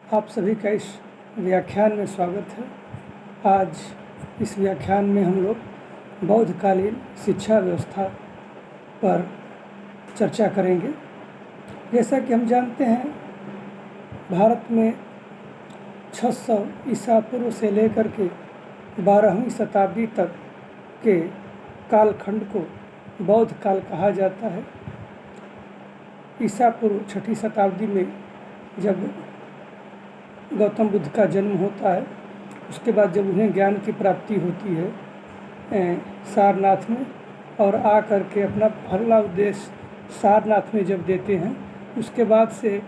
आप सभी का इस व्याख्यान में स्वागत है। आज इस व्याख्यान में हम लोग बौद्धकालीन शिक्षा व्यवस्था पर चर्चा करेंगे। जैसा कि हम जानते हैं, भारत में 600 ईसा पूर्व से लेकर के 12वीं शताब्दी तक के कालखंड को बौद्ध काल कहा जाता है। ईसा पूर्व 6ठी शताब्दी में जब गौतम बुद्ध का जन्म होता है, उसके बाद जब उन्हें ज्ञान की प्राप्ति होती है सारनाथ में, और आ कर के अपना पहला उपदेश सारनाथ में जब देते हैं, उसके बाद से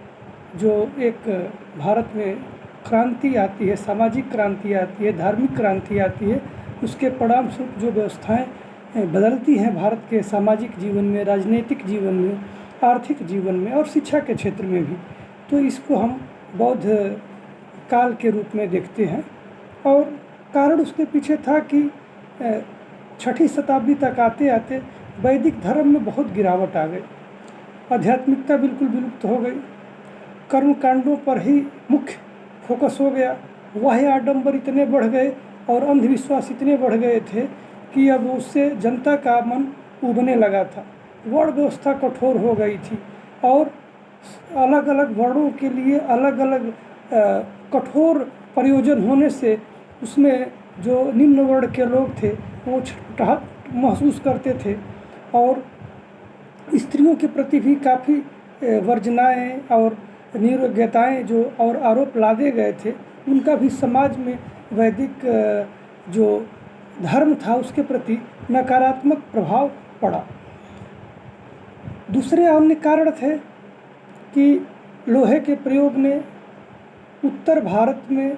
जो एक भारत में क्रांति आती है, सामाजिक क्रांति आती है, धार्मिक क्रांति आती है, उसके परिणाम स्वरूप जो व्यवस्थाएं बदलती हैं भारत के सामाजिक जीवन में, राजनीतिक जीवन में, आर्थिक जीवन में और शिक्षा के क्षेत्र में भी, तो इसको हम बौद्ध काल के रूप में देखते हैं। और कारण उसके पीछे था कि 6ठी शताब्दी तक आते आते वैदिक धर्म में बहुत गिरावट आ गई, आध्यात्मिकता बिल्कुल विलुप्त हो गई, कर्मकांडों पर ही मुख्य फोकस हो गया, वाह्य आडंबर इतने बढ़ गए और अंधविश्वास इतने बढ़ गए थे कि अब उससे जनता का मन उबने लगा था। वर्ण व्यवस्था कठोर हो गई थी और अलग अलग वर्णों के लिए अलग अलग कठोर प्रयोजन होने से उसमें जो निम्न वर्ण के लोग थे वो छटपटाहट महसूस करते थे और स्त्रियों के प्रति भी काफ़ी वर्जनाएँ और निरुग्यताएँ जो और आरोप लादे गए थे, उनका भी समाज में वैदिक जो धर्म था उसके प्रति नकारात्मक प्रभाव पड़ा। दूसरे अन्य कारण थे कि लोहे के प्रयोग ने उत्तर भारत में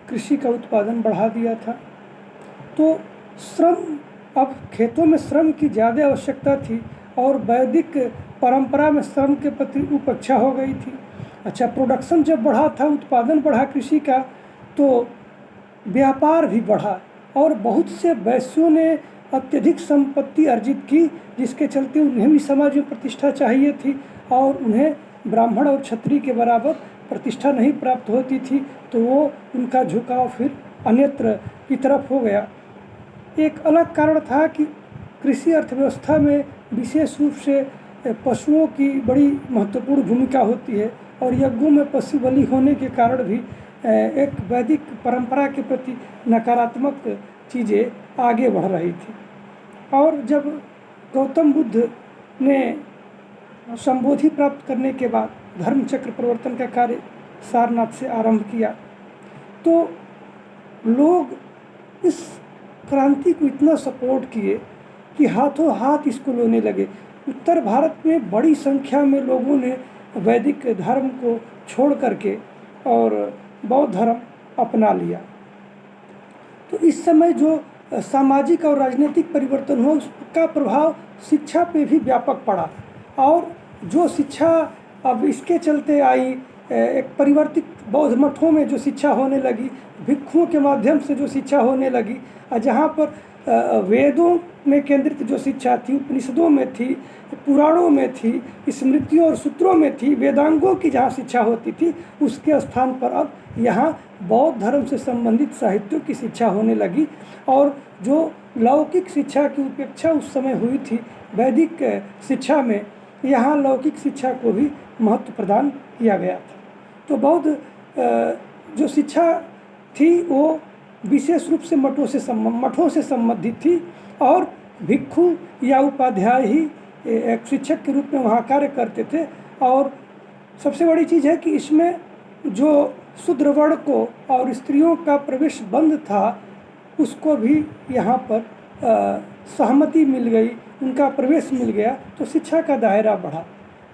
कृषि का उत्पादन बढ़ा दिया था, तो श्रम, अब खेतों में श्रम की ज़्यादा आवश्यकता थी और वैदिक परंपरा में श्रम के प्रति उपेक्षा हो गई थी। अच्छा, प्रोडक्शन जब बढ़ा था, उत्पादन बढ़ा कृषि का, तो व्यापार भी बढ़ा और बहुत से वैश्यों ने अत्यधिक संपत्ति अर्जित की, जिसके चलते उन्हें भी समाज में प्रतिष्ठा चाहिए थी और उन्हें ब्राह्मण और क्षत्रिय के बराबर प्रतिष्ठा नहीं प्राप्त होती थी, तो वो उनका झुकाव फिर अन्यत्र की तरफ हो गया। एक अलग कारण था कि कृषि अर्थव्यवस्था में विशेष रूप से पशुओं की बड़ी महत्वपूर्ण भूमिका होती है और यज्ञों में पशु बलि होने के कारण भी एक वैदिक परंपरा के प्रति नकारात्मक चीज़ें आगे बढ़ रही थी। और जब गौतम बुद्ध ने संबोधि प्राप्त करने के बाद धर्म चक्र परिवर्तन का कार्य सारनाथ से आरंभ किया, तो लोग इस क्रांति को इतना सपोर्ट किए कि हाथों हाथ इसको लेने लगे। उत्तर भारत में बड़ी संख्या में लोगों ने वैदिक धर्म को छोड़ करके और बौद्ध धर्म अपना लिया। तो इस समय जो सामाजिक और राजनीतिक परिवर्तन हुआ, उसका प्रभाव शिक्षा पे भी व्यापक पड़ा और जो शिक्षा अब इसके चलते आई, एक परिवर्तित बौद्ध मठों में जो शिक्षा होने लगी, भिक्षुओं के माध्यम से जो शिक्षा होने लगी, जहाँ पर वेदों में केंद्रित जो शिक्षा थी, उपनिषदों में थी, पुराणों में थी, स्मृतियों और सूत्रों में थी, वेदांगों की जहाँ शिक्षा होती थी, उसके स्थान पर अब यहाँ बौद्ध धर्म से संबंधित साहित्यों की शिक्षा होने लगी और जो लौकिक शिक्षा की उपेक्षा उस समय हुई थी वैदिक शिक्षा में, यहाँ लौकिक शिक्षा को भी महत्व प्रदान किया गया था। तो बौद्ध जो शिक्षा थी वो विशेष रूप से मठों से संबंधित थी और भिक्षु या उपाध्याय ही एक शिक्षक के रूप में वहाँ कार्य करते थे। और सबसे बड़ी चीज़ है कि इसमें जो शूद्र वर्ण को और स्त्रियों का प्रवेश बंद था, उसको भी यहाँ पर सहमति मिल गई, उनका प्रवेश मिल गया, तो शिक्षा का दायरा बढ़ा।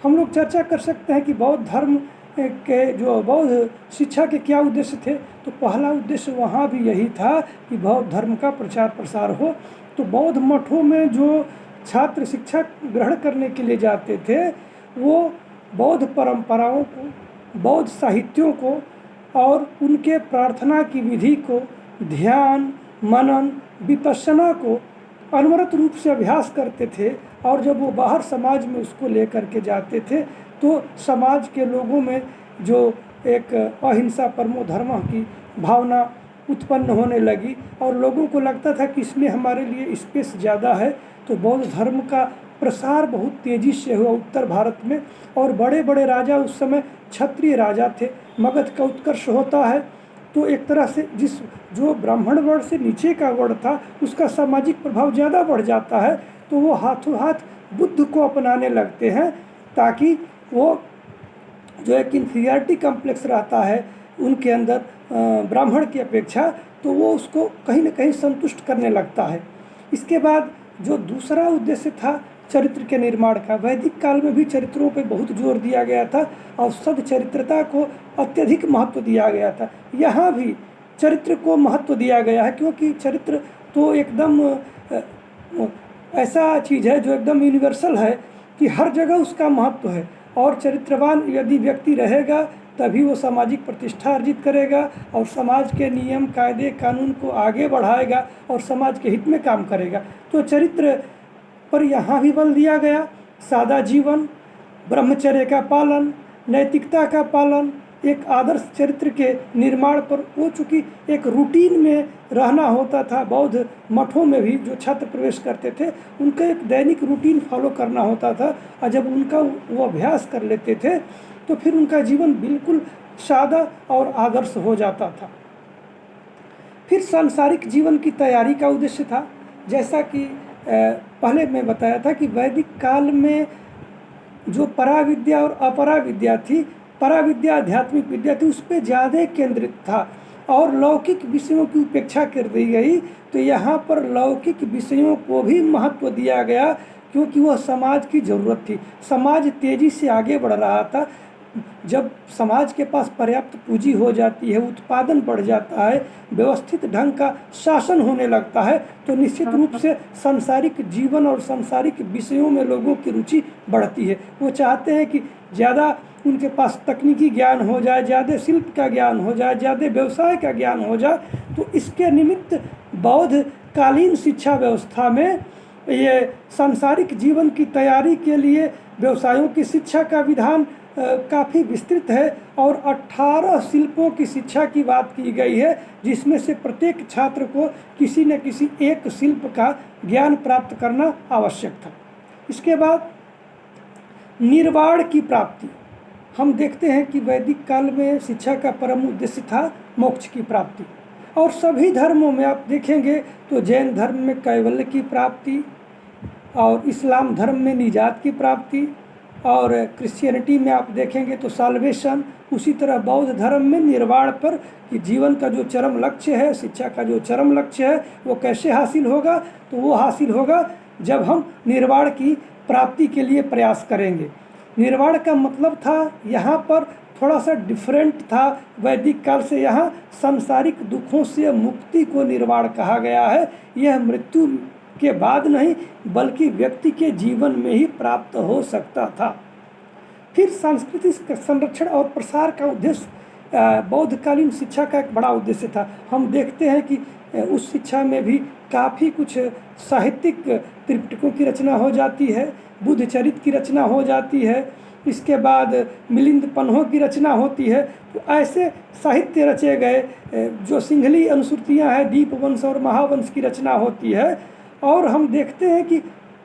हम लोग चर्चा कर सकते हैं कि बौद्ध धर्म के जो बौद्ध शिक्षा के क्या उद्देश्य थे। तो पहला उद्देश्य वहाँ भी यही था कि बौद्ध धर्म का प्रचार प्रसार हो। तो बौद्ध मठों में जो छात्र शिक्षा ग्रहण करने के लिए जाते थे, वो बौद्ध परंपराओं को, बौद्ध साहित्यों को और उनके प्रार्थना की विधि को, ध्यान, मनन, विपश्यना को अनवरत रूप से अभ्यास करते थे और जब वो बाहर समाज में उसको लेकर के जाते थे, तो समाज के लोगों में जो एक अहिंसा परमो धर्मः की भावना उत्पन्न होने लगी और लोगों को लगता था कि इसमें हमारे लिए स्पेस ज़्यादा है। तो बौद्ध धर्म का प्रसार बहुत तेज़ी से हुआ उत्तर भारत में और बड़े बड़े राजा उस समय क्षत्रिय राजा थे। मगध का उत्कर्ष होता है तो एक तरह से जो ब्राह्मण वर्ण से नीचे का वर्ण था उसका सामाजिक प्रभाव ज़्यादा बढ़ जाता है, तो वो हाथों हाथ बुद्ध को अपनाने लगते हैं ताकि वो जो एक इन्फीरियरिटी कम्प्लेक्स रहता है उनके अंदर ब्राह्मण की अपेक्षा, तो वो उसको कहीं ना कहीं संतुष्ट करने लगता है। इसके बाद जो दूसरा उद्देश्य था चरित्र के निर्माण का, वैदिक काल में भी चरित्रों पे बहुत जोर दिया गया था और सदचरित्रता को अत्यधिक महत्व दिया गया था। यहाँ भी चरित्र को महत्व दिया गया है क्योंकि चरित्र तो एकदम ऐसा चीज़ है जो एकदम यूनिवर्सल है कि हर जगह उसका महत्व है और चरित्रवान यदि व्यक्ति रहेगा तभी वो सामाजिक प्रतिष्ठा अर्जित करेगा और समाज के नियम कायदे कानून को आगे बढ़ाएगा और समाज के हित में काम करेगा। तो चरित्र पर यहाँ भी बल दिया गया। सादा जीवन, ब्रह्मचर्य का पालन, नैतिकता का पालन, एक आदर्श चरित्र के निर्माण पर वो चूँकि एक रूटीन में रहना होता था। बौद्ध मठों में भी जो छात्र प्रवेश करते थे उनका एक दैनिक रूटीन फॉलो करना होता था और जब उनका वो अभ्यास कर लेते थे तो फिर उनका जीवन बिल्कुल सादा और आदर्श हो जाता था। फिर सांसारिक जीवन की तैयारी का उद्देश्य था। जैसा कि पहले मैं बताया था कि वैदिक काल में जो पराविद्या और अपराविद्या थी, पराविद्या आध्यात्मिक विद्या थी, उस पर ज़्यादा केंद्रित था और लौकिक विषयों की उपेक्षा कर दी गई। तो यहाँ पर लौकिक विषयों को भी महत्व दिया गया क्योंकि वह समाज की ज़रूरत थी। समाज तेज़ी से आगे बढ़ रहा था। जब समाज के पास पर्याप्त पूंजी हो जाती है, उत्पादन बढ़ जाता है, व्यवस्थित ढंग का शासन होने लगता है, तो निश्चित रूप से सांसारिक जीवन और सांसारिक विषयों में लोगों की रुचि बढ़ती है। वो चाहते हैं कि ज़्यादा उनके पास तकनीकी ज्ञान हो जाए, ज़्यादा शिल्प का ज्ञान हो जाए, ज़्यादा व्यवसाय का ज्ञान हो जाए। तो इसके निमित्त बौद्ध कालीन शिक्षा व्यवस्था में ये सांसारिक जीवन की तैयारी के लिए व्यवसायों की शिक्षा का विधान काफ़ी विस्तृत है और 18 शिल्पों की शिक्षा की बात की गई है, जिसमें से प्रत्येक छात्र को किसी न किसी एक शिल्प का ज्ञान प्राप्त करना आवश्यक था। इसके बाद निर्वाण की प्राप्ति। हम देखते हैं कि वैदिक काल में शिक्षा का परम उद्देश्य था मोक्ष की प्राप्ति और सभी धर्मों में आप देखेंगे तो जैन धर्म में कैवल्य की प्राप्ति और इस्लाम धर्म में निजात की प्राप्ति और क्रिश्चियनिटी में आप देखेंगे तो साल्वेशन। उसी तरह बौद्ध धर्म में निर्वाण पर कि जीवन का जो चरम लक्ष्य है, शिक्षा का जो चरम लक्ष्य है वो कैसे हासिल होगा, तो वो हासिल होगा जब हम निर्वाण की प्राप्ति के लिए प्रयास करेंगे। निर्वाण का मतलब था यहाँ पर थोड़ा सा डिफरेंट था वैदिक काल से। यहाँ सांसारिक दुखों से मुक्ति को निर्वाण कहा गया है। यह मृत्यु के बाद नहीं बल्कि व्यक्ति के जीवन में ही प्राप्त हो सकता था। फिर सांस्कृतिक संरक्षण और प्रसार का उद्देश्य बौद्धकालीन शिक्षा का एक बड़ा उद्देश्य था। हम देखते हैं कि उस शिक्षा में भी काफ़ी कुछ साहित्यिक त्रिपिटकों की रचना हो जाती है, बुद्ध चरित्र की रचना हो जाती है, इसके बाद मिलिंद पन्हों की रचना होती है। तो ऐसे साहित्य रचे गए जो सिंहली अनुश्रुतियाँ हैं, दीपवंश और महावंश की रचना होती है। और हम देखते हैं कि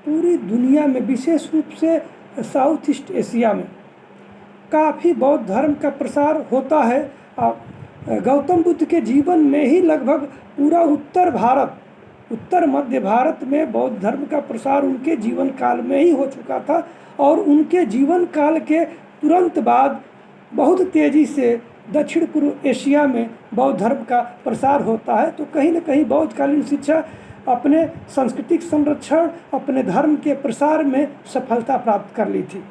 पूरी दुनिया में विशेष रूप से साउथ ईस्ट एशिया में काफ़ी बौद्ध धर्म का प्रसार होता है। गौतम बुद्ध के जीवन में ही लगभग पूरा उत्तर मध्य भारत में बौद्ध धर्म का प्रसार उनके जीवन काल में ही हो चुका था और उनके जीवन काल के तुरंत बाद बहुत तेज़ी से दक्षिण पूर्व एशिया में बौद्ध धर्म का प्रसार होता है। तो कहीं न कहीं बौद्धकालीन शिक्षा अपने सांस्कृतिक संरक्षण, अपने धर्म के प्रसार में सफलता प्राप्त कर ली थी।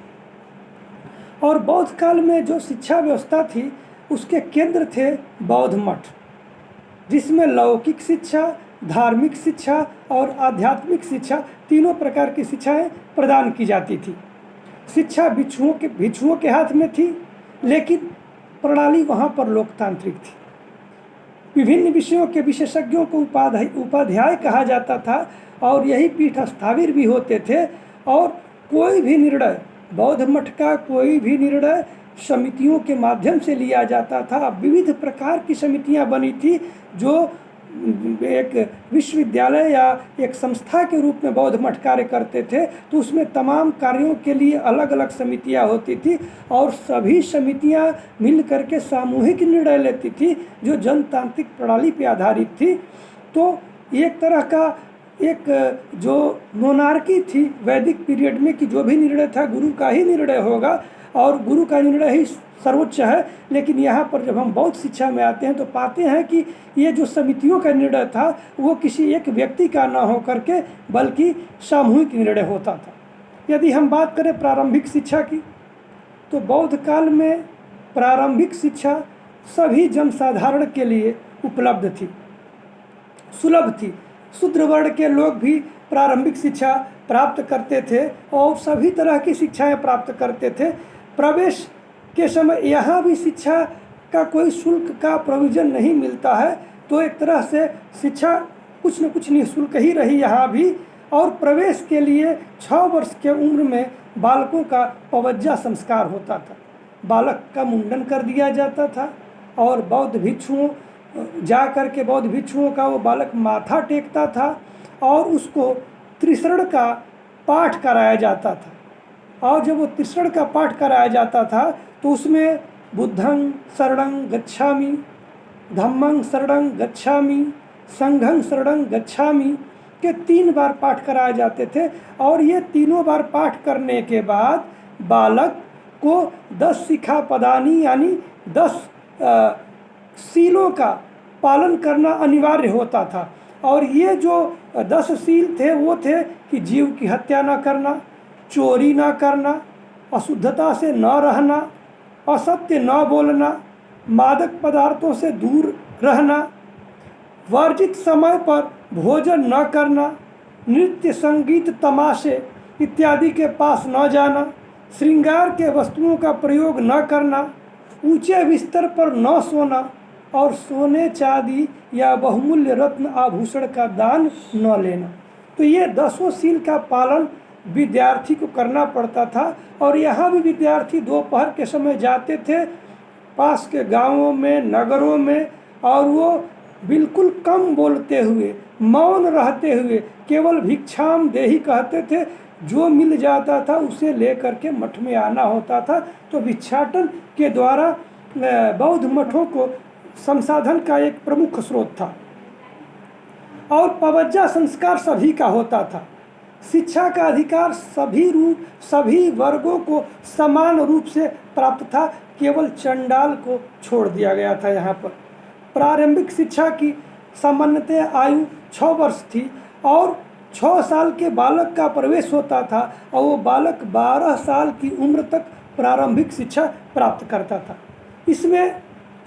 और बौद्ध काल में जो शिक्षा व्यवस्था थी उसके केंद्र थे बौद्ध मठ, जिसमें लौकिक शिक्षा, धार्मिक शिक्षा और आध्यात्मिक शिक्षा तीनों प्रकार की शिक्षाएं प्रदान की जाती थी। शिक्षा भिक्षुओं के हाथ में थी, लेकिन प्रणाली वहाँ पर लोकतांत्रिक थी। विभिन्न विषयों के विशेषज्ञों को उपाध्याय कहा जाता था और यही पीठ स्थाविर भी होते थे और कोई भी निर्णय, बौद्ध मठ का कोई भी निर्णय समितियों के माध्यम से लिया जाता था। विविध प्रकार की समितियां बनी थी जो एक विश्वविद्यालय या एक संस्था के रूप में बौद्ध मठ कार्य करते थे, तो उसमें तमाम कार्यों के लिए अलग अलग समितियां होती थी और सभी समितियां मिल करके सामूहिक निर्णय लेती थी जो जनतांत्रिक प्रणाली पर आधारित थी। तो एक तरह का एक जो मोनार्की थी वैदिक पीरियड में कि जो भी निर्णय था गुरु का ही निर्णय होगा और गुरु का निर्णय ही सर्वोच्च है। लेकिन यहाँ पर जब हम बौद्ध शिक्षा में आते हैं तो पाते हैं कि ये जो समितियों का निर्णय था वो किसी एक व्यक्ति का ना हो करके बल्कि सामूहिक निर्णय होता था। यदि हम बात करें प्रारंभिक शिक्षा की तो बौद्ध काल में प्रारंभिक शिक्षा सभी जनसाधारण के लिए उपलब्ध थी, सुलभ थी। शूद्र वर्ण के लोग भी प्रारंभिक शिक्षा प्राप्त करते थे और सभी तरह की शिक्षाएं प्राप्त करते थे। प्रवेश के समय यहाँ भी शिक्षा का कोई शुल्क का प्रोविज़न नहीं मिलता है, तो एक तरह से शिक्षा कुछ न कुछ निःशुल्क ही रही यहाँ भी। और प्रवेश के लिए 6 वर्ष के उम्र में बालकों का पवज्जा संस्कार होता था, बालक का मुंडन कर दिया जाता था और बौद्ध भिक्षुओं जा कर के बौद्ध भिक्षुओं का वो बालक माथा टेकता था और उसको त्रिशरण का पाठ कराया जाता था। और जब वो त्रिशरण का पाठ कराया जाता था तो उसमें बुद्धं शरणं गच्छामि, धम्मं शरणं गच्छामि, संघं शरणं गच्छामि के 3 बार पाठ कराए जाते थे। और ये तीनों बार पाठ करने के बाद बालक को 10 शिखापदानी यानी 10 सीलों का पालन करना अनिवार्य होता था। और ये जो 10 सील थे वो थे कि जीव की हत्या ना करना, चोरी ना करना, अशुद्धता से न रहना, असत्य न बोलना, मादक पदार्थों से दूर रहना, वर्जित समय पर भोजन न करना, नृत्य संगीत तमाशे इत्यादि के पास न जाना, श्रृंगार के वस्तुओं का प्रयोग न करना, ऊंचे बिस्तर पर न सोना और सोने चांदी या बहुमूल्य रत्न आभूषण का दान न लेना। तो ये 10 सील का पालन विद्यार्थी को करना पड़ता था। और यहाँ भी विद्यार्थी दोपहर के समय जाते थे पास के गांवों में, नगरों में, और वो बिल्कुल कम बोलते हुए, मौन रहते हुए केवल भिक्षाम देहि कहते थे। जो मिल जाता था उसे लेकर के मठ में आना होता था। तो भिक्षाटन के द्वारा बौद्ध मठों को संसाधन का एक प्रमुख स्रोत था। और पवज्जा संस्कार सभी का होता था। शिक्षा का अधिकार सभी वर्गों को समान रूप से प्राप्त था, केवल चंडाल को छोड़ दिया गया था। यहाँ पर प्रारंभिक शिक्षा की सामान्यतः आयु 6 वर्ष थी और 6 साल के बालक का प्रवेश होता था और वो बालक 12 साल की उम्र तक प्रारंभिक शिक्षा प्राप्त करता था। इसमें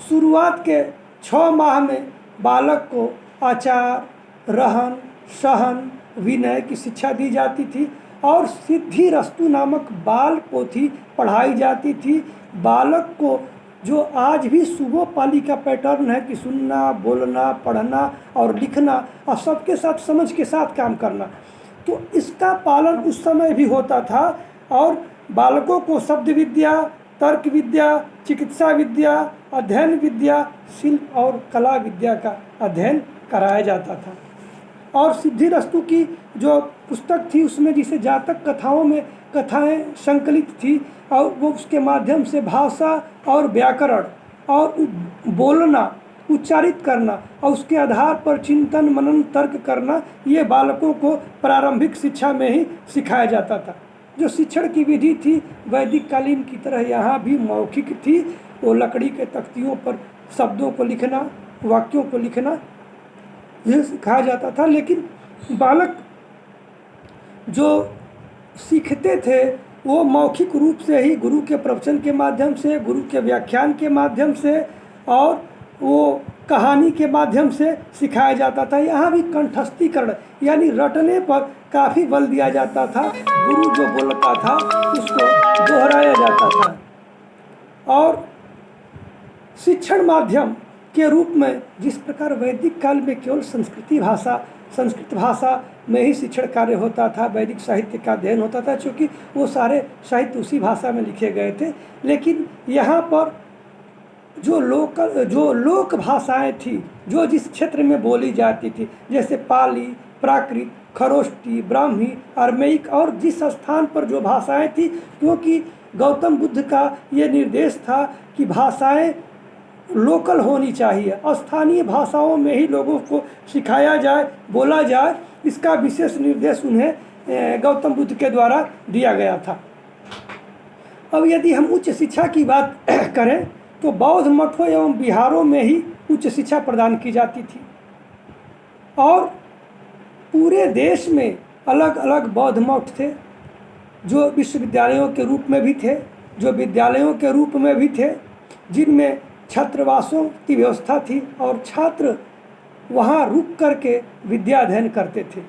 शुरुआत के 6 माह में बालक को आचार, रहन सहन, विनय की शिक्षा दी जाती थी और सिद्धिरस्तु नामक बाल पोथी पढ़ाई जाती थी। बालक को जो आज भी सुबोपाली का पैटर्न है कि सुनना, बोलना, पढ़ना और लिखना और सबके साथ समझ के साथ काम करना, तो इसका पालन उस समय भी होता था। और बालकों को शब्द विद्या, तर्क विद्या, चिकित्सा विद्या, अध्ययन विद्या, शिल्प और कला विद्या का अध्ययन कराया जाता था। और सिद्धिरस्तु की जो पुस्तक थी उसमें जिसे जातक कथाओं में कथाएं संकलित थी और वो उसके माध्यम से भाषा और व्याकरण और बोलना, उच्चारित करना और उसके आधार पर चिंतन, मनन, तर्क करना, ये बालकों को प्रारंभिक शिक्षा में ही सिखाया जाता था। जो शिक्षण की विधि थी वैदिक कालीन की तरह यहाँ भी मौखिक थी। वो लकड़ी के तख्तियों पर शब्दों को लिखना, वाक्यों को लिखना, यह सिखाया जाता था। लेकिन बालक जो सीखते थे वो मौखिक रूप से ही गुरु के प्रवचन के माध्यम से, गुरु के व्याख्यान के माध्यम से और वो कहानी के माध्यम से सिखाया जाता था। यहाँ भी कंठस्थीकरण यानी रटने पर काफ़ी बल दिया जाता था। गुरु जो बोलता था उसको दोहराया जाता था। और शिक्षण माध्यम के रूप में जिस प्रकार वैदिक काल में केवल संस्कृत भाषा में ही शिक्षण कार्य होता था, वैदिक साहित्य का अध्ययन होता था, क्योंकि वो सारे साहित्य उसी भाषा में लिखे गए थे। लेकिन यहाँ पर जो लोक भाषाएं थी, जो जिस क्षेत्र में बोली जाती थी, जैसे पाली, प्राकृत, खरोष्टी, ब्राह्मी, अरमेइक, और जिस स्थान पर जो भाषाएं थी, क्योंकि गौतम बुद्ध का ये निर्देश था कि भाषाएं लोकल होनी चाहिए, स्थानीय भाषाओं में ही लोगों को सिखाया जाए, बोला जाए, इसका विशेष निर्देश उन्हें गौतम बुद्ध के द्वारा दिया गया था। अब यदि हम उच्च शिक्षा की बात करें तो बौद्ध मठों एवं विहारों में ही उच्च शिक्षा प्रदान की जाती थी, और पूरे देश में अलग अलग बौद्ध मठ थे, जो विश्वविद्यालयों के रूप में भी थे, जो विद्यालयों के रूप में भी थे, जिनमें छात्रावासों की व्यवस्था थी और छात्र वहाँ रुक करके विद्या अध्ययन करते थे,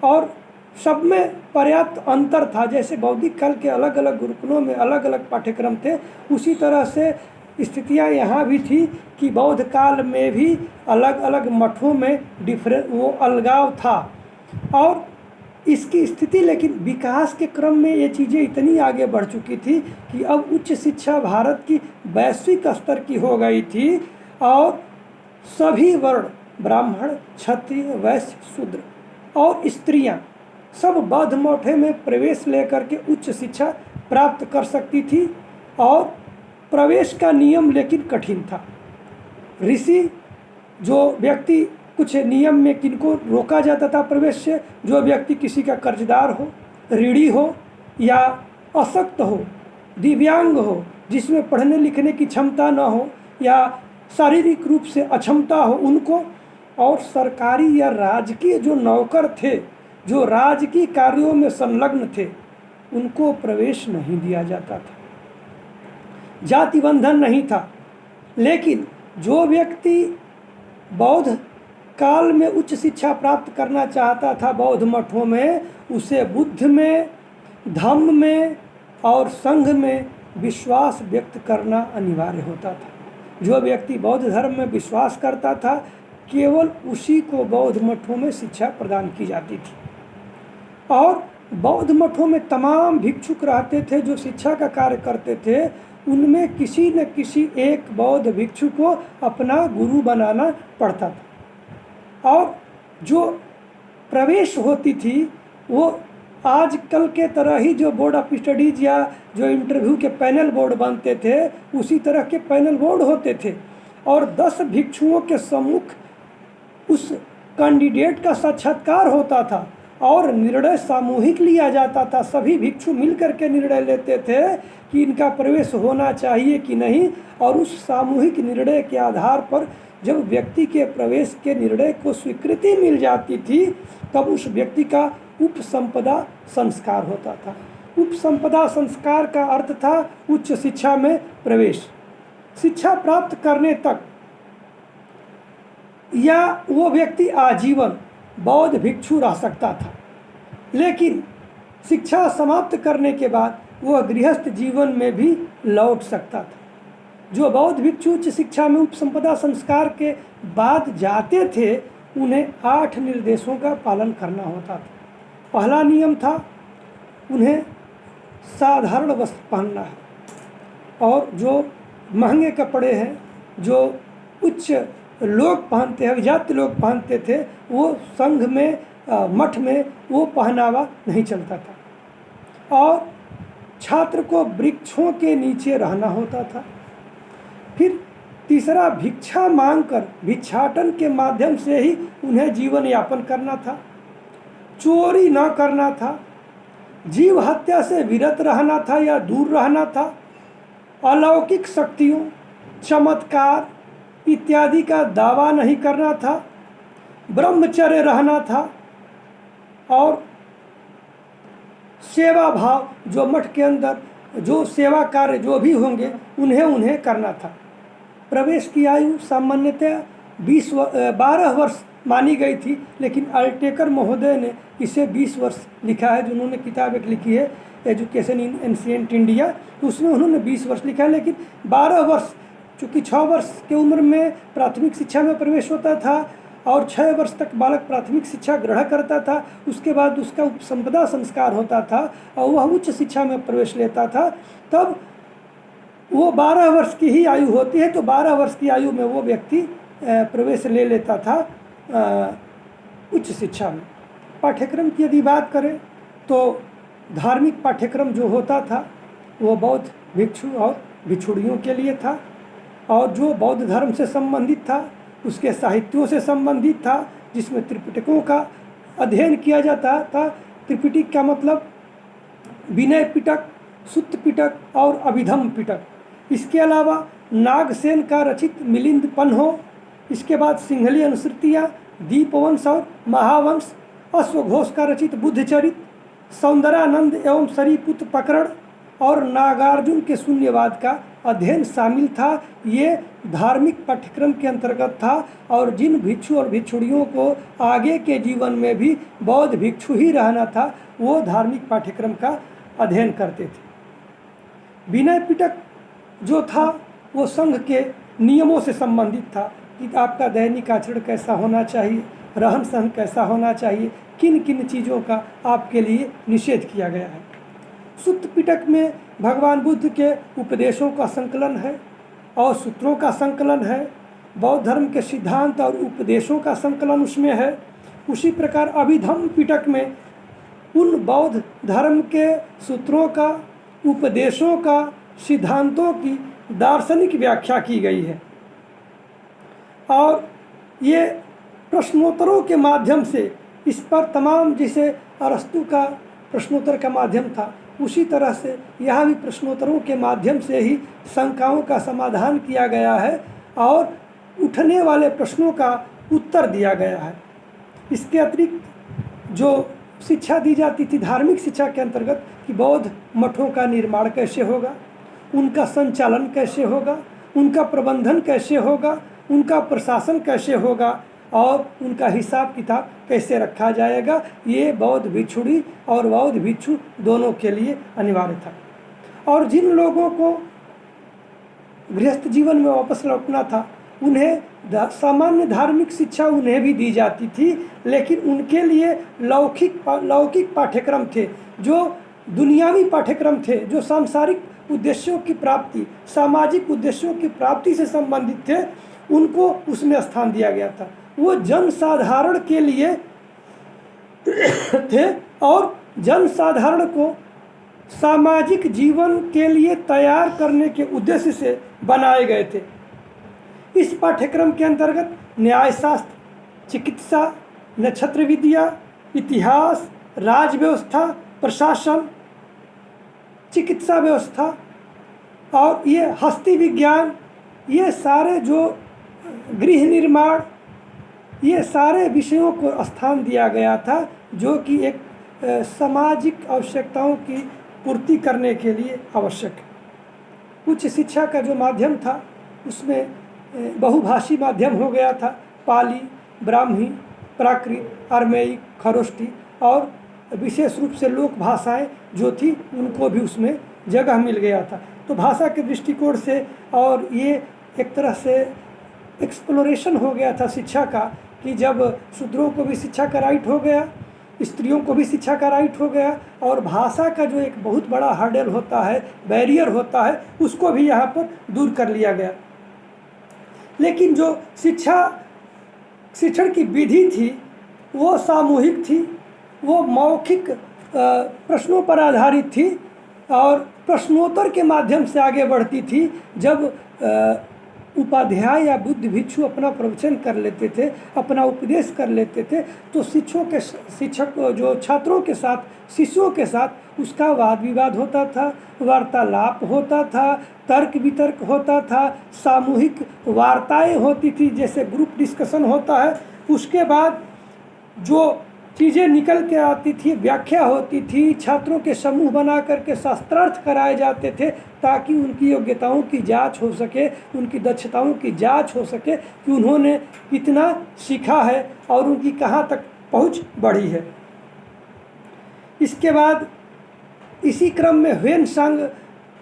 और सब में पर्याप्त अंतर था। जैसे बौद्धिक काल के अलग अलग गुरुकुलों में अलग अलग पाठ्यक्रम थे, उसी तरह से स्थितियाँ यहाँ भी थी कि बौद्ध काल में भी अलग अलग मठों में वो अलगाव था। और इसकी स्थिति, लेकिन विकास के क्रम में ये चीज़ें इतनी आगे बढ़ चुकी थी कि अब उच्च शिक्षा भारत की वैश्विक स्तर की हो गई थी, और सभी वर्ण, ब्राह्मण, क्षत्रिय, वैश्य, शूद्र और स्त्रियां सब बौद्ध मठों में प्रवेश लेकर के उच्च शिक्षा प्राप्त कर सकती थी। और प्रवेश का नियम लेकिन कठिन था। ऋषि, जो व्यक्ति, कुछ नियम में किनको रोका जाता था प्रवेश से, जो व्यक्ति किसी का कर्जदार हो, ऋणी हो, या अशक्त हो, दिव्यांग हो, जिसमें पढ़ने लिखने की क्षमता न हो, या शारीरिक रूप से अक्षमता हो, उनको, और सरकारी या राजकीय जो नौकर थे, जो राजकीय कार्यों में संलग्न थे, उनको प्रवेश नहीं दिया जाता था। जाति बंधन नहीं था। लेकिन जो व्यक्ति बौद्ध काल में उच्च शिक्षा प्राप्त करना चाहता था बौद्ध मठों में, उसे बुद्ध में, धम्म में और संघ में विश्वास व्यक्त करना अनिवार्य होता था। जो व्यक्ति बौद्ध धर्म में विश्वास करता था, केवल उसी को बौद्ध मठों में शिक्षा प्रदान की जाती थी। और बौद्ध मठों में तमाम भिक्षुक रहते थे जो शिक्षा का कार्य करते थे, उनमें किसी न किसी एक बौद्ध भिक्षु को अपना गुरु बनाना पड़ता था। और जो प्रवेश होती थी वो आजकल के तरह ही जो बोर्ड ऑफ स्टडीज़ या जो इंटरव्यू के पैनल बोर्ड बनते थे, उसी तरह के पैनल बोर्ड होते थे, और 10 भिक्षुओं के सम्मुख उस कैंडिडेट का साक्षात्कार होता था और निर्णय सामूहिक लिया जाता था। सभी भिक्षु मिलकर के निर्णय लेते थे कि इनका प्रवेश होना चाहिए कि नहीं, और उस सामूहिक निर्णय के आधार पर जब व्यक्ति के प्रवेश के निर्णय को स्वीकृति मिल जाती थी, तब उस व्यक्ति का उपसंपदा संस्कार होता था। उपसंपदा संस्कार का अर्थ था उच्च शिक्षा में प्रवेश। शिक्षा प्राप्त करने तक या वो व्यक्ति आजीवन बौद्ध भिक्षु रह सकता था, लेकिन शिक्षा समाप्त करने के बाद वह गृहस्थ जीवन में भी लौट सकता था। जो बौद्ध भिक्षु उच्च शिक्षा में उपसंपदा संस्कार के बाद जाते थे, उन्हें 8 निर्देशों का पालन करना होता था। पहला नियम था उन्हें साधारण वस्त्र पहनना है, और जो महंगे कपड़े हैं जो उच्च लोग पहनते हैं, विजात लोग पहनते थे, वो संघ में, मठ में वो पहनावा नहीं चलता था। और छात्र को वृक्षों के नीचे रहना होता था। फिर तीसरा, भिक्षा मांगकर भिक्षाटन के माध्यम से ही उन्हें जीवन यापन करना था। चोरी न करना था, जीव हत्या से विरत रहना था या दूर रहना था, अलौकिक शक्तियों, चमत्कार इत्यादि का दावा नहीं करना था, ब्रह्मचर्य रहना था, और सेवा भाव, जो मठ के अंदर जो सेवा कार्य जो भी होंगे उन्हें करना था। प्रवेश की आयु सामान्यतः 12 वर्ष मानी गई थी, लेकिन अल्टेकर महोदय ने इसे 20 वर्ष लिखा है। जिन्होंने किताब एक लिखी है एजुकेशन इन एंशिएंट इंडिया, तो उसमें उन्होंने 20 वर्ष लिखा है, लेकिन 12 वर्ष चूँकि 6 वर्ष की उम्र में प्राथमिक शिक्षा में प्रवेश होता था और 6 वर्ष तक बालक प्राथमिक शिक्षा ग्रहण करता था, उसके बाद उसका उपसंपदा संस्कार होता था और वह उच्च शिक्षा में प्रवेश लेता था। तब वो 12 वर्ष की ही आयु होती है, तो 12 वर्ष की आयु में वो व्यक्ति प्रवेश ले लेता था उच्च शिक्षा में। पाठ्यक्रम की यदि बात करें तो धार्मिक पाठ्यक्रम जो होता था वो बौद्ध भिक्षु और भिक्षुणियों के लिए था, और जो बौद्ध धर्म से संबंधित था उसके साहित्यों से संबंधित था, जिसमें त्रिपिटकों का अध्ययन किया जाता था। त्रिपिटक का मतलब विनय पिटक, सुत्त पिटक और अभिधम पिटक। इसके अलावा नागसेन का रचित मिलिंद पन्हो, इसके बाद सिंहली अनुश्रुतियाँ, दीपवंश और महावंश, अश्वघोष का रचित बुद्धचरित, सौंदरानंद एवं सरीपुत प्रकरण और नागार्जुन के शून्यवाद का अध्ययन शामिल था। ये धार्मिक पाठ्यक्रम के अंतर्गत था, और जिन भिक्षु और भिक्षुणियों को आगे के जीवन में भी बौद्ध भिक्षु ही रहना था, वो धार्मिक पाठ्यक्रम का अध्ययन करते थे। विनय पिटक जो था वो संघ के नियमों से संबंधित था कि आपका दैनिक आचरण कैसा होना चाहिए, रहन सहन कैसा होना चाहिए, किन किन चीज़ों का आपके लिए निषेध किया गया है। सुत्त पिटक में भगवान बुद्ध के उपदेशों का संकलन है और सूत्रों का संकलन है, बौद्ध धर्म के सिद्धांत और उपदेशों का संकलन उसमें है। उसी प्रकार अभिधम पिटक में उन बौद्ध धर्म के सूत्रों का, उपदेशों का, सिद्धांतों की दार्शनिक व्याख्या की गई है, और ये प्रश्नोत्तरों के माध्यम से इस पर तमाम, जैसे अरस्तु का प्रश्नोत्तर का माध्यम था, उसी तरह से यहाँ भी प्रश्नोत्तरों के माध्यम से ही शंकाओं का समाधान किया गया है और उठने वाले प्रश्नों का उत्तर दिया गया है। इसके अतिरिक्त जो शिक्षा दी जाती थी धार्मिक शिक्षा के अंतर्गत कि बौद्ध मठों का निर्माण कैसे होगा, उनका संचालन कैसे होगा, उनका प्रबंधन कैसे होगा, उनका प्रशासन कैसे होगा और उनका हिसाब किताब कैसे रखा जाएगा, ये बौद्ध भिक्षुणी और बौद्ध भिक्षु दोनों के लिए अनिवार्य था। और जिन लोगों को गृहस्थ जीवन में वापस लौटना था, उन्हें सामान्य धार्मिक शिक्षा उन्हें भी दी जाती थी, लेकिन उनके लिए लौकिक पाठ्यक्रम थे, जो दुनियावी पाठ्यक्रम थे, जो सांसारिक उद्देश्यों की प्राप्ति, सामाजिक उद्देश्यों की प्राप्ति से संबंधित थे, उनको उसमें स्थान दिया गया था। वो जन साधारण के लिए थे और जन साधारण को सामाजिक जीवन के लिए तैयार करने के उद्देश्य से बनाए गए थे। इस पाठ्यक्रम के अंतर्गत न्यायशास्त्र, चिकित्सा, नक्षत्र विद्या, इतिहास, राज व्यवस्था, प्रशासन, चिकित्सा व्यवस्था और ये हस्ती विज्ञान, ये सारे जो गृह निर्माण, ये सारे विषयों को स्थान दिया गया था, जो कि एक सामाजिक आवश्यकताओं की पूर्ति करने के लिए आवश्यक है। उच्च शिक्षा का जो माध्यम था उसमें बहुभाषी माध्यम हो गया था, पाली, ब्राह्मी, प्राकृत, अरमेइक, खरोष्टी और विशेष रूप से लोक भाषाएं जो थी उनको भी उसमें जगह मिल गया था। तो भाषा के दृष्टिकोण से और ये एक तरह से एक्सप्लोरेशन हो गया था शिक्षा का, कि जब शूद्रों को भी शिक्षा का राइट हो गया, स्त्रियों को भी शिक्षा का राइट हो गया, और भाषा का जो एक बहुत बड़ा हर्डल होता है, बैरियर होता है, उसको भी यहाँ पर दूर कर लिया गया। लेकिन जो शिक्षण की विधि थी वो सामूहिक थी, वो मौखिक प्रश्नों पर आधारित थी और प्रश्नोत्तर के माध्यम से आगे बढ़ती थी। जब उपाध्याय या बुद्ध भिक्षु अपना प्रवचन कर लेते थे, अपना उपदेश कर लेते थे, तो शिक्षक जो छात्रों के साथ, शिष्यों के साथ उसका वाद विवाद होता था, वार्तालाप होता था, तर्क वितर्क होता था, सामूहिक वार्ताएं होती थी, जैसे ग्रुप डिस्कशन होता है। उसके बाद जो चीज़ें निकल के आती थी, व्याख्या होती थी, छात्रों के समूह बना करके शास्त्रार्थ कराए जाते थे, ताकि उनकी योग्यताओं की जांच हो सके, उनकी दक्षताओं की जांच हो सके कि उन्होंने कितना सीखा है और उनकी कहाँ तक पहुँच बढ़ी है। इसके बाद इसी क्रम में ह्वेन सांग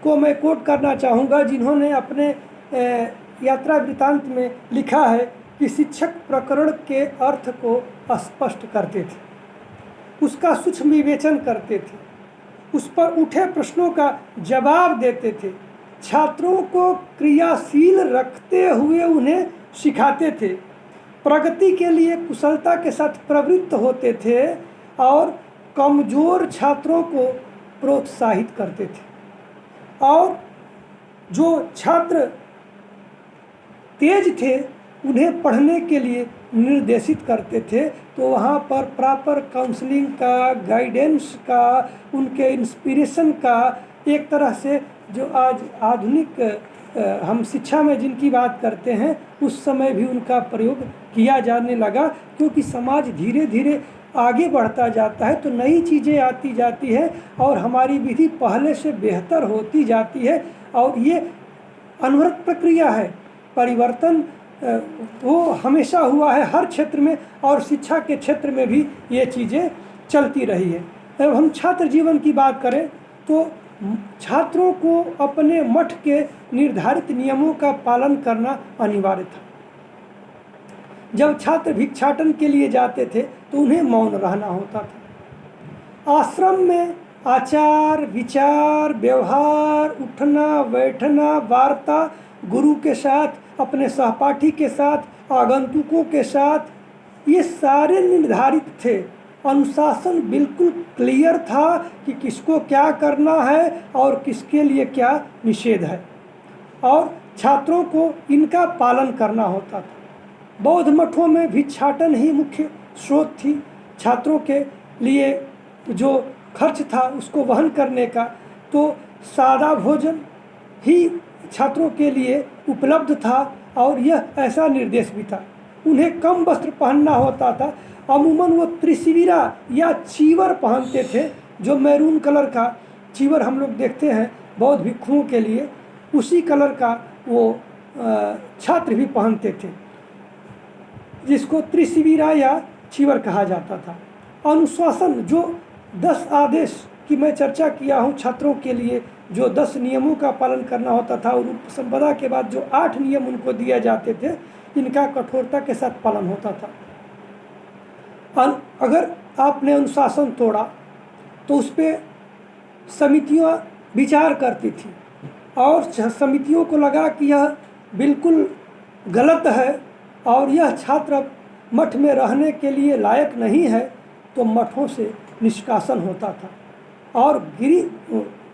को मैं कोट करना चाहूँगा, जिन्होंने अपने यात्रा वृत्तांत में लिखा है कि शिक्षक प्रकरण के अर्थ को स्पष्ट करते थे, उसका सूक्ष्म विवेचन करते थे, उस पर उठे प्रश्नों का जवाब देते थे, छात्रों को क्रियाशील रखते हुए उन्हें सिखाते थे, प्रगति के लिए कुशलता के साथ प्रवृत्त होते थे और कमज़ोर छात्रों को प्रोत्साहित करते थे। और जो छात्र तेज थे उन्हें पढ़ने के लिए निर्देशित करते थे, तो वहाँ पर प्रॉपर काउंसलिंग का, गाइडेंस का, उनके इंस्पिरेशन का, एक तरह से जो आज आधुनिक हम शिक्षा में जिनकी बात करते हैं उस समय भी उनका प्रयोग किया जाने लगा, क्योंकि समाज धीरे धीरे आगे बढ़ता जाता है तो नई चीज़ें आती जाती है और हमारी विधि पहले से बेहतर होती जाती है। और ये अनवरत प्रक्रिया है, परिवर्तन वो हमेशा हुआ है हर क्षेत्र में, और शिक्षा के क्षेत्र में भी ये चीज़ें चलती रही है। अब हम छात्र जीवन की बात करें तो छात्रों को अपने मठ के निर्धारित नियमों का पालन करना अनिवार्य था। जब छात्र भिक्षाटन के लिए जाते थे तो उन्हें मौन रहना होता था। आश्रम में आचार विचार व्यवहार, उठना बैठना, वार्ता, गुरु के साथ, अपने सहपाठी के साथ, आगंतुकों के साथ, ये सारे निर्धारित थे। अनुशासन बिल्कुल क्लियर था कि किसको क्या करना है और किसके लिए क्या निषेध है, और छात्रों को इनका पालन करना होता था। बौद्ध मठों में भिक्षाटन ही मुख्य स्रोत थी। छात्रों के लिए जो खर्च था उसको वहन करने का, तो सादा भोजन ही छात्रों के लिए उपलब्ध था, और यह ऐसा निर्देश भी था। उन्हें कम वस्त्र पहनना होता था। अमूमन वो त्रिशिविरा या चीवर पहनते थे, जो मैरून कलर का चीवर हम लोग देखते हैं बौद्ध भिक्षुओं के लिए, उसी कलर का वो छात्र भी पहनते थे, जिसको त्रिशिविरा या चीवर कहा जाता था। अनुशासन, जो 10 आदेश की मैं चर्चा किया हूँ छात्रों के लिए, जो 10 नियमों का पालन करना होता था, और संपदा के बाद जो 8 नियम उनको दिए जाते थे, इनका कठोरता के साथ पालन होता था। अगर आपने अनुशासन तोड़ा तो उस पर समितियाँ विचार करती थी, और समितियों को लगा कि यह बिल्कुल गलत है और यह छात्र मठ में रहने के लिए लायक नहीं है, तो मठों से निष्कासन होता था। और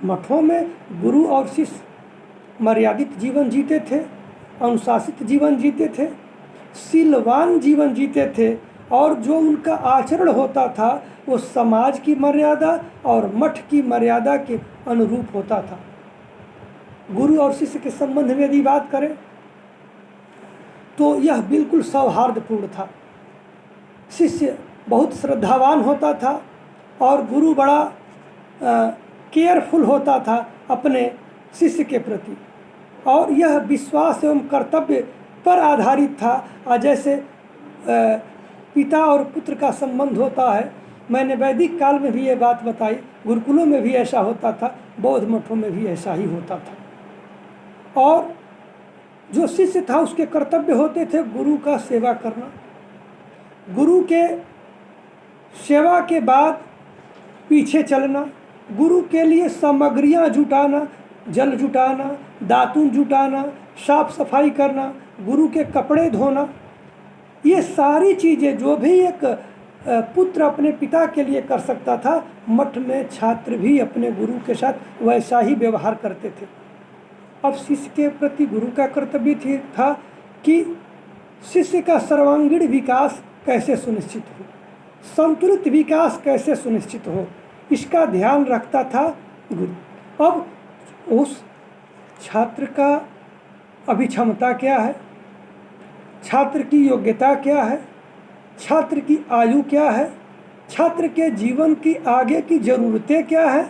मठों में गुरु और शिष्य मर्यादित जीवन जीते थे, अनुशासित जीवन जीते थे, शीलवान जीवन जीते थे, और जो उनका आचरण होता था वो समाज की मर्यादा और मठ की मर्यादा के अनुरूप होता था। गुरु और शिष्य के संबंध में यदि बात करें तो यह बिल्कुल सौहार्दपूर्ण था। शिष्य बहुत श्रद्धावान होता था और गुरु बड़ा केयरफुल होता था अपने शिष्य के प्रति, और यह विश्वास एवं कर्तव्य पर आधारित था। जैसे पिता और पुत्र का संबंध होता है, मैंने वैदिक काल में भी ये बात बताई, गुरुकुलों में भी ऐसा होता था, बौद्ध मठों में भी ऐसा ही होता था। और जो शिष्य था उसके कर्तव्य होते थे गुरु का सेवा करना, गुरु के सेवा के बाद पीछे चलना, गुरु के लिए सामग्रियां जुटाना, जल जुटाना, दातुन जुटाना, साफ सफाई करना, गुरु के कपड़े धोना, ये सारी चीज़ें जो भी एक पुत्र अपने पिता के लिए कर सकता था, मठ में छात्र भी अपने गुरु के साथ वैसा ही व्यवहार करते थे। अब शिष्य के प्रति गुरु का कर्तव्य था कि शिष्य का सर्वांगीण विकास कैसे सुनिश्चित हो, संतुलित विकास कैसे सुनिश्चित हो, इसका ध्यान रखता था गुरु। अब उस छात्र का अभिक्षमता क्या है, छात्र की योग्यता क्या है, छात्र की आयु क्या है, छात्र के जीवन की आगे की ज़रूरतें क्या है,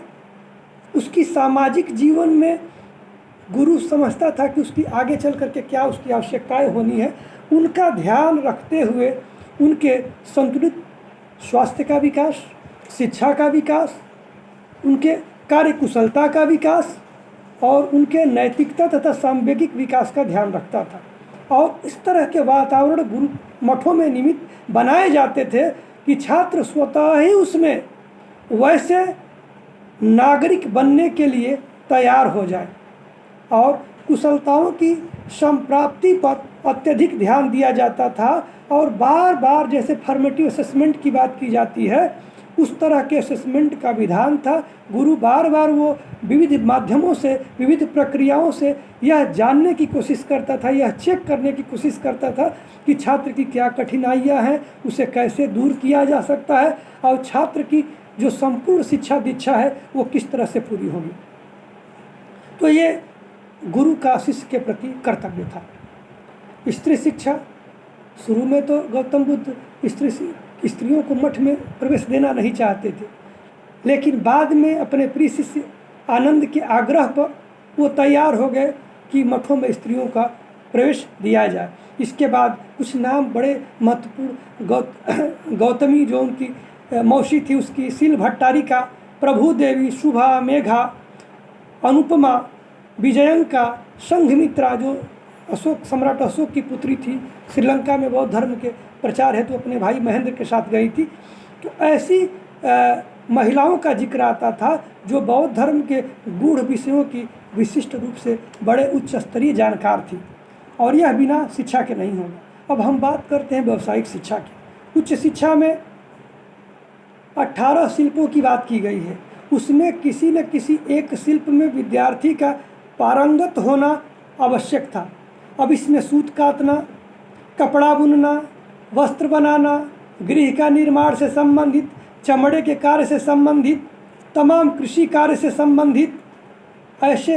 उसकी सामाजिक जीवन में गुरु समझता था कि उसकी आगे चल करके क्या उसकी आवश्यकताएं होनी है, उनका ध्यान रखते हुए उनके संतुलित स्वास्थ्य का विकास, शिक्षा का विकास, उनके कार्यकुशलता का विकास और उनके नैतिकता तथा सांवेगिक विकास का ध्यान रखता था। और इस तरह के वातावरण गुरु मठों में निमित्त बनाए जाते थे कि छात्र स्वतः ही उसमें वैसे नागरिक बनने के लिए तैयार हो जाए। और कुशलताओं की संप्राप्ति पर अत्यधिक ध्यान दिया जाता था और बार बार जैसे फॉर्मेटिव असेसमेंट की बात की जाती है उस तरह के असेसमेंट का विधान था। गुरु बार बार वो विविध माध्यमों से, विविध प्रक्रियाओं से यह जानने की कोशिश करता था, यह चेक करने की कोशिश करता था कि छात्र की क्या कठिनाइयाँ हैं, उसे कैसे दूर किया जा सकता है और छात्र की जो संपूर्ण शिक्षा दीक्षा है वो किस तरह से पूरी होगी। तो ये गुरु का शिष्य के प्रति कर्तव्य था। स्त्री शिक्षा, शुरू में तो गौतम बुद्ध स्त्रियों को मठ में प्रवेश देना नहीं चाहते थे, लेकिन बाद में अपने प्रिय शिष्य आनंद के आग्रह पर वो तैयार हो गए कि मठों में स्त्रियों का प्रवेश दिया जाए। इसके बाद कुछ नाम बड़े महत्वपूर्ण, गौतमी जो उनकी मौसी थी उसकी, शील भट्टारिका, प्रभु देवी, शुभा, मेघा, अनुपमा, विजयंका, संघमित्रा जो सम्राट अशोक की पुत्री थी, श्रीलंका में बौद्ध धर्म के प्रचार हेतु अपने भाई महेंद्र के साथ गई थी। तो ऐसी महिलाओं का जिक्र आता था जो बौद्ध धर्म के गूढ़ विषयों की विशिष्ट रूप से बड़े उच्च स्तरीय जानकार थी। और यह बिना शिक्षा के नहीं होगा। अब हम बात करते हैं व्यावसायिक शिक्षा की। उच्च शिक्षा में 18 शिल्पों की बात की गई है। उसमें किसी न किसी एक शिल्प में विद्यार्थी का पारंगत होना आवश्यक था। अब इसमें सूत कातना, कपड़ा बुनना, वस्त्र बनाना, गृह का निर्माण से संबंधित, चमड़े के कार्य से संबंधित, तमाम कृषि कार्य से संबंधित ऐसे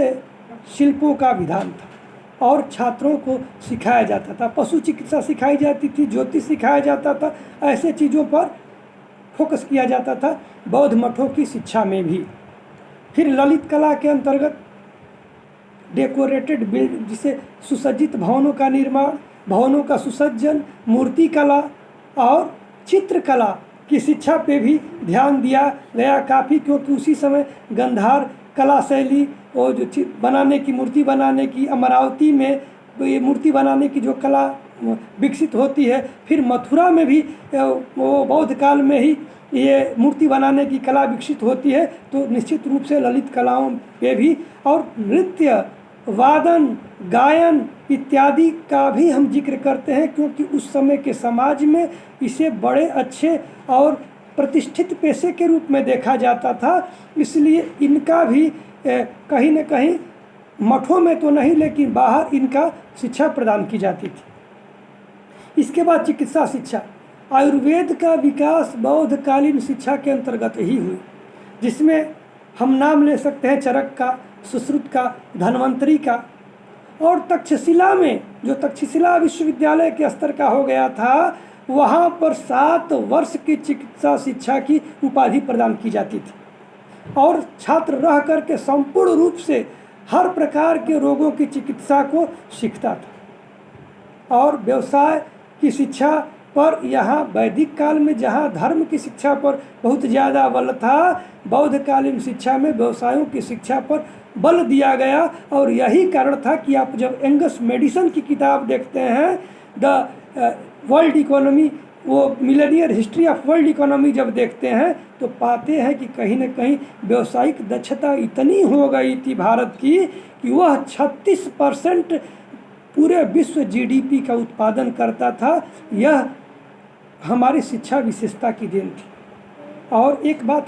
शिल्पों का विधान था और छात्रों को सिखाया जाता था। पशु चिकित्सा सिखाई जाती थी, ज्योतिष सिखाया जाता था। ऐसे चीज़ों पर फोकस किया जाता था बौद्ध मठों की शिक्षा में भी। फिर ललित कला के अंतर्गत डेकोरेटेड बिल्ड, जिसे सुसज्जित भवनों का निर्माण, भवनों का सुसज्जन, मूर्ति कला और चित्रकला की शिक्षा पे भी ध्यान दिया गया काफ़ी, क्योंकि उसी समय गंधार कला शैली और जो बनाने की, मूर्ति बनाने की, अमरावती में ये मूर्ति बनाने की जो कला विकसित होती है, फिर मथुरा में भी वो बौद्ध काल में ही ये मूर्ति बनाने की कला विकसित होती है। तो निश्चित रूप से ललित कलाओं पे भी, और नृत्य, वादन, गायन इत्यादि का भी हम जिक्र करते हैं, क्योंकि उस समय के समाज में इसे बड़े अच्छे और प्रतिष्ठित पेशे के रूप में देखा जाता था। इसलिए इनका भी कहीं न कहीं मठों में तो नहीं लेकिन बाहर इनका शिक्षा प्रदान की जाती थी। इसके बाद चिकित्सा शिक्षा। आयुर्वेद का विकास बौद्धकालीन शिक्षा के अंतर्गत ही हुई, जिसमें हम नाम ले सकते हैं चरक का, सुश्रुत का, धन्वंतरी का। और तक्षशिला में, जो तक्षशिला विश्वविद्यालय के स्तर का हो गया था, वहाँ पर 7 वर्ष की चिकित्सा शिक्षा की उपाधि प्रदान की जाती थी और छात्र रह करके संपूर्ण रूप से हर प्रकार के रोगों की चिकित्सा को सीखता था। और व्यवसाय की शिक्षा पर यहाँ वैदिक काल में जहाँ धर्म की शिक्षा पर बहुत ज़्यादा बल था, बौद्धकालीन शिक्षा में व्यवसायों की शिक्षा पर बल दिया गया। और यही कारण था कि आप जब एंगस मेडिसन की किताब देखते हैं, द वर्ल्ड इकोनॉमी, वो Millionaire history of world economy जब देखते हैं तो पाते हैं कि कहीं न कहीं व्यावसायिक दक्षता इतनी हो गई थी भारत की कि वह 36% पूरे विश्व जीडीपी का उत्पादन करता था। यह हमारी शिक्षा विशेषता की देन थी। और एक बात